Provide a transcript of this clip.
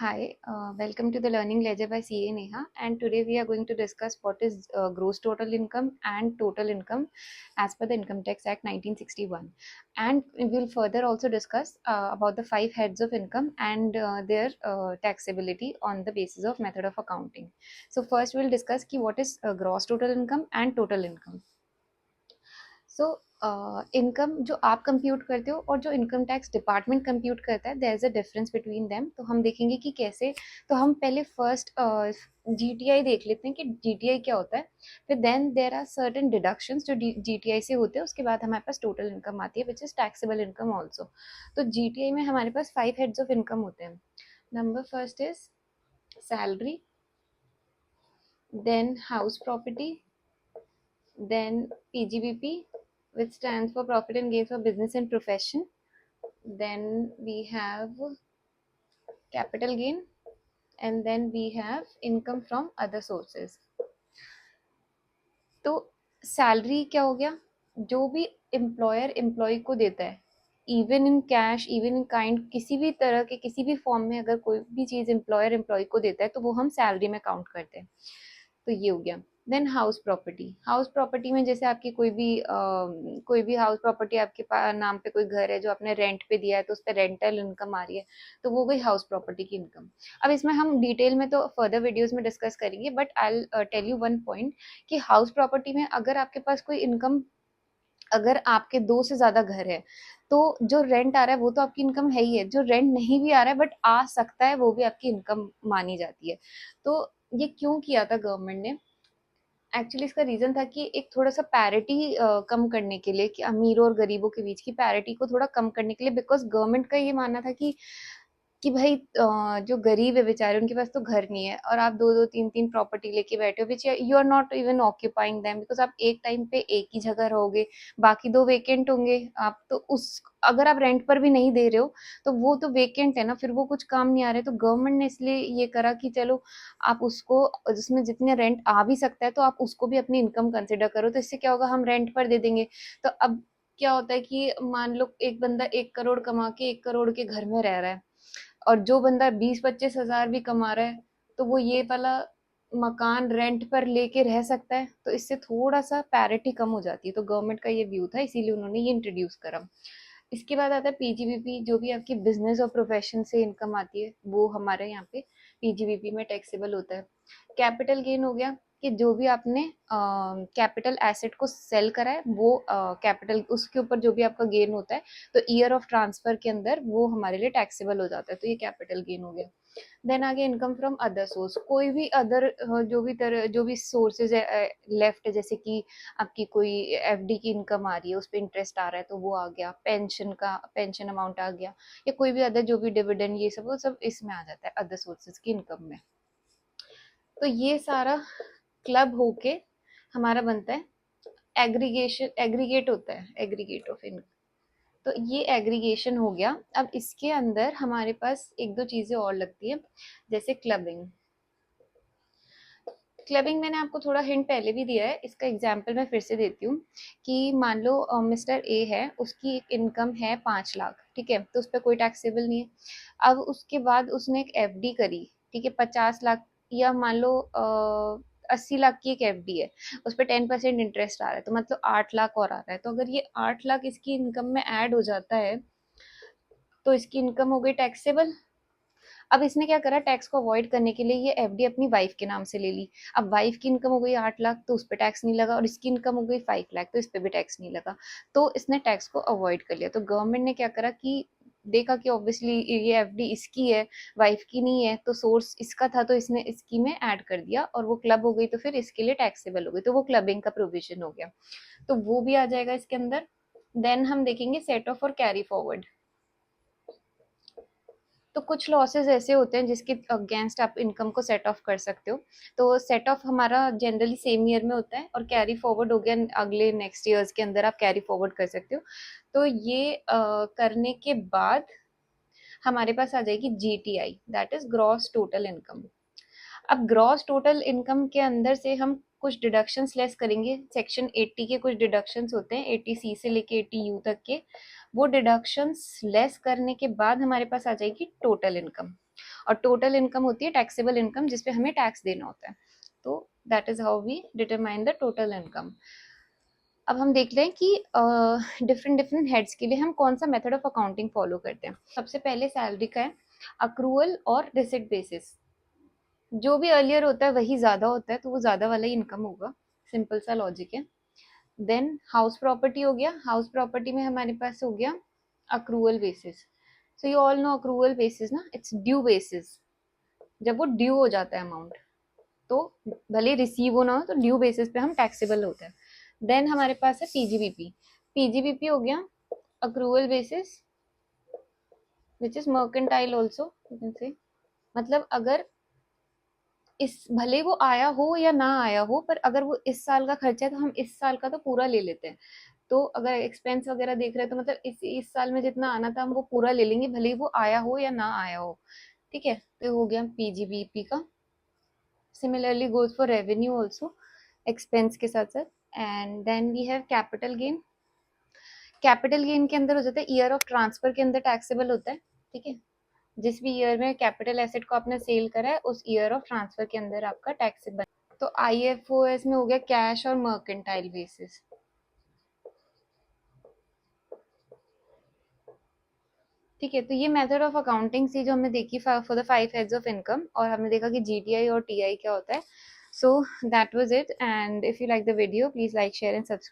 Hi, welcome to the Learning Ledger by CA Neha, and today we are going to discuss what is gross total income and total income as per the Income Tax Act 1961. And we will further also discuss about the 5 heads of income and their taxability on the basis of method of accounting. So first we'll discuss what is gross total income and total income. So income जो आप compute करते हो और जो income tax department compute करता है, there is a difference between them. तो हम देखेंगे कि कैसे। तो हम पहले फर्स्ट जीटीआई देख लेते हैं कि जीटीआई क्या होता है, फिर then there are certain deductions जो जीटीआई से होते हैं, उसके बाद हमारे पास टोटल इनकम आती है which is taxable income also. तो जीटीआई में हमारे पास 5 हेड्स ऑफ इनकम होते हैं। Number first is salary, then house property, then PGBP, which stands for Profit and Gains for Business and Profession. Then we have capital gain, and then we have income from other sources. तो salary क्या हो गया? जो भी employer employ को देता है, even in cash, even in kind, किसी भी तरह के किसी भी फॉर्म में अगर कोई भी चीज़ एम्प्लॉयर एम्प्लॉय को देता है तो वो हम सैलरी में काउंट करते हैं। तो ये हो गया। Then house property, house property में जैसे आपकी कोई भी हाउस प्रॉपर्टी आपके नाम पे कोई घर है जो आपने रेंट पे दिया है, तो उस पर रेंटल इनकम आ रही है, तो वो गई हाउस प्रॉपर्टी की इनकम। अब इसमें हम डिटेल में तो फर्दर वीडियोस में डिस्कस करेंगे, but I tell you one point कि हाउस प्रॉपर्टी में अगर आपके पास कोई इनकम, अगर आपके 2 से ज्यादा घर है, तो जो रेंट आ रहा है वो तो आपकी इनकम है ही है, जो रेंट नहीं भी आ रहा है बट आ सकता है, वो भी आपकी इनकम मानी जाती है। तो ये क्यों किया था गवर्नमेंट ने? एक्चुअली इसका रीजन था कि एक थोड़ा सा पैरिटी कम करने के लिए, कि अमीरों और गरीबों के बीच की पैरिटी को थोड़ा कम करने के लिए, बिकॉज गवर्नमेंट का ये मानना था कि भाई जो गरीब है बेचारे, उनके पास तो घर नहीं है और आप दो दो तीन तीन प्रॉपर्टी लेके बैठे हो, which you are not even occupying them, because आप एक टाइम पे एक ही जगह रहोगे, बाकी 2 वेकेंट होंगे। आप तो उस, अगर आप रेंट पर भी नहीं दे रहे हो तो वो तो वेकेंट है ना, फिर वो कुछ काम नहीं आ रहे। तो गवर्नमेंट ने इसलिए ये करा कि चलो आप उसको, जिसमें जितने रेंट आ भी सकता है तो आप उसको भी अपनी इनकम कंसिडर करो। तो इससे क्या होगा, हम रेंट पर दे देंगे। तो अब क्या होता है कि मान लो एक बंदा 1 करोड़ कमा के 1 करोड़ के घर में रह रहा है, और जो बंदा 20-25 हजार भी कमा रहा है, तो वो ये वाला मकान रेंट पर लेके रह सकता है। तो इससे थोड़ा सा पैरिटी कम हो जाती है। तो गवर्नमेंट का ये व्यू था, इसीलिए उन्होंने ये इंट्रोड्यूस करा। इसके बाद आता है पीजीबीपी, जो भी आपकी बिजनेस और प्रोफेशन से इनकम आती है, वो हमारे यहाँ पे पीजीबीपी में टैक्सेबल होता है। कैपिटल गेन हो गया कि जो भी आपने कैपिटल एसेट को सेल करा है, वो कैपिटल, उसके ऊपर जो भी आपका गेन होता है, तो ईयर ऑफ ट्रांसफर के अंदर वो हमारे लिए टैक्सेबल हो जाता है। तो ये कैपिटल गेन हो गया। देन आगे इनकम फ्रॉम अदर सोर्स, कोई भी अदर जो भी सोर्सेज है लेफ्ट है, जैसे कि आपकी कोई एफडी की इनकम आ रही है, उस पर इंटरेस्ट आ रहा है, तो वो आ गया। पेंशन अमाउंट आ गया, या कोई भी अदर जो भी डिविडेंड, ये सब वो सब इसमें आ जाता है अदर सोर्सेज की इनकम में। तो ये सारा क्लब होके हमारा बनता है एग्रीगेट होता है, एग्रीगेट ऑफ इनकम। तो ये एग्रीगेशन हो गया। अब इसके अंदर हमारे पास एक दो चीजें और लगती है, जैसे क्लबिंग। क्लबिंग मैंने आपको थोड़ा हिंट पहले भी दिया है, इसका एग्जाम्पल मैं फिर से देती हूँ। कि मान लो मिस्टर ए है, उसकी एक इनकम है 5 लाख, ठीक है, तो उस पर कोई टैक्सेबल नहीं है। अब उसके बाद उसने एक एफडी करी, ठीक है, 50 लाख, या मान लो 80 लाख की एक एफडी है, उस पर 10% इंटरेस्ट आ रहा है, तो मतलब 8 लाख और आ रहा है। तो अगर ये 8 लाख इसकी इनकम में ऐड हो जाता है, तो इसकी इनकम हो गई टैक्सेबल। अब इसने क्या करा, टैक्स को अवॉइड करने के लिए ये एफडी अपनी वाइफ के नाम से ले ली। अब वाइफ की इनकम हो गई 8 लाख, तो उस पर टैक्स नहीं लगा, और इसकी इनकम हो गई 5 लाख, तो इस पर भी टैक्स नहीं लगा। तो इसने टैक्स को अवॉइड कर लिया। तो गवर्नमेंट ने क्या करा कि देखा कि ऑब्वियसली ये एफडी इसकी है, वाइफ की नहीं है, तो सोर्स इसका था, तो इसने इसकी में ऐड कर दिया, और वो क्लब हो गई, तो फिर इसके लिए टैक्सेबल हो गई। तो वो क्लबिंग का प्रोविजन हो गया, तो वो भी आ जाएगा इसके अंदर। देन हम देखेंगे सेट ऑफ और कैरी फॉरवर्ड। तो कुछ लॉसेस ऐसे होते हैं जिसके अगेंस्ट आप इनकम को सेट ऑफ कर सकते हो। तो सेट ऑफ हमारा जनरली सेम ईयर में होता है, और कैरी फॉरवर्ड हो गया अगले नेक्स्ट ईयर्स के अंदर आप कैरी फॉरवर्ड कर सकते हो। तो ये करने के बाद हमारे पास आ जाएगी GTI, that is gross total income. अब ग्रॉस टोटल इनकम के अंदर से हम कुछ डिडक्शंस लेस करेंगे। सेक्शन 80 के कुछ डिडक्शंस होते हैं, 80C से लेके 80U तक के। वो डिडक्शंस लेस करने के बाद हमारे पास आ जाएगी टोटल इनकम। और टोटल इनकम होती है टैक्सेबल इनकम, जिसपे हमें टैक्स देना होता है। तो that is how we determine the total income. अब हम देख लें कि डिफरेंट डिफरेंट हेड्स के लिए हम कौन सा मेथड ऑफ अकाउंटिंग फॉलो करते हैं। सबसे पहले सैलरी का है अक्रूवल और रिसिट बेसिस। जो भी अर्लियर होता है वही ज़्यादा होता है, तो वो ज़्यादा वाला ही इनकम होगा, सिंपल सा लॉजिक है। देन हाउस प्रॉपर्टी हो गया, हाउस प्रॉपर्टी में हमारे पास हो गया accrual basis. So you all know accrual basis ना, इट्स ड्यू बेसिस। जब वो ड्यू हो जाता है अमाउंट, तो भले रिसीव होना हो तो ड्यू बेसिस पे हम टैक्सेबल होते हैं। देन हमारे पास है पीजीबीपी। पीजीबीपी हो गया accrual basis which is mercantile also, you can say. मतलब अगर इस भले वो आया हो या ना आया हो, पर अगर वो इस साल का खर्चा है तो हम इस साल का तो पूरा ले लेते हैं। तो अगर एक्सपेंस वगैरह देख रहे हैं तो मतलब इस साल में जितना आना था हम वो पूरा ले लेंगे, भले ही वो आया हो या ना आया हो। ठीक है, तो हो गया पीजीबीपी का। Similarly goes for revenue also, expense के साथ साथ। And then we have capital gain. Capital gain के अंदर हो जाता है ईयर ऑफ ट्रांसफर के अंदर टैक्सेबल होता है। ठीक है, जिस भी ईयर में कैपिटल एसेट को आपने सेल करा है उस ईयर ऑफ ट्रांसफर के अंदर आपका टैक्सेबल। तो आईएफओएस में हो गया कैश और मर्केंटाइल बेसिस। ठीक है, तो ये मेथड ऑफ अकाउंटिंग थी जो हमने देखी for the 5 heads of income, और हमने देखा कि जीटीआई और टीआई क्या होता है। So that was it, and if you like the video please like share and subscribe.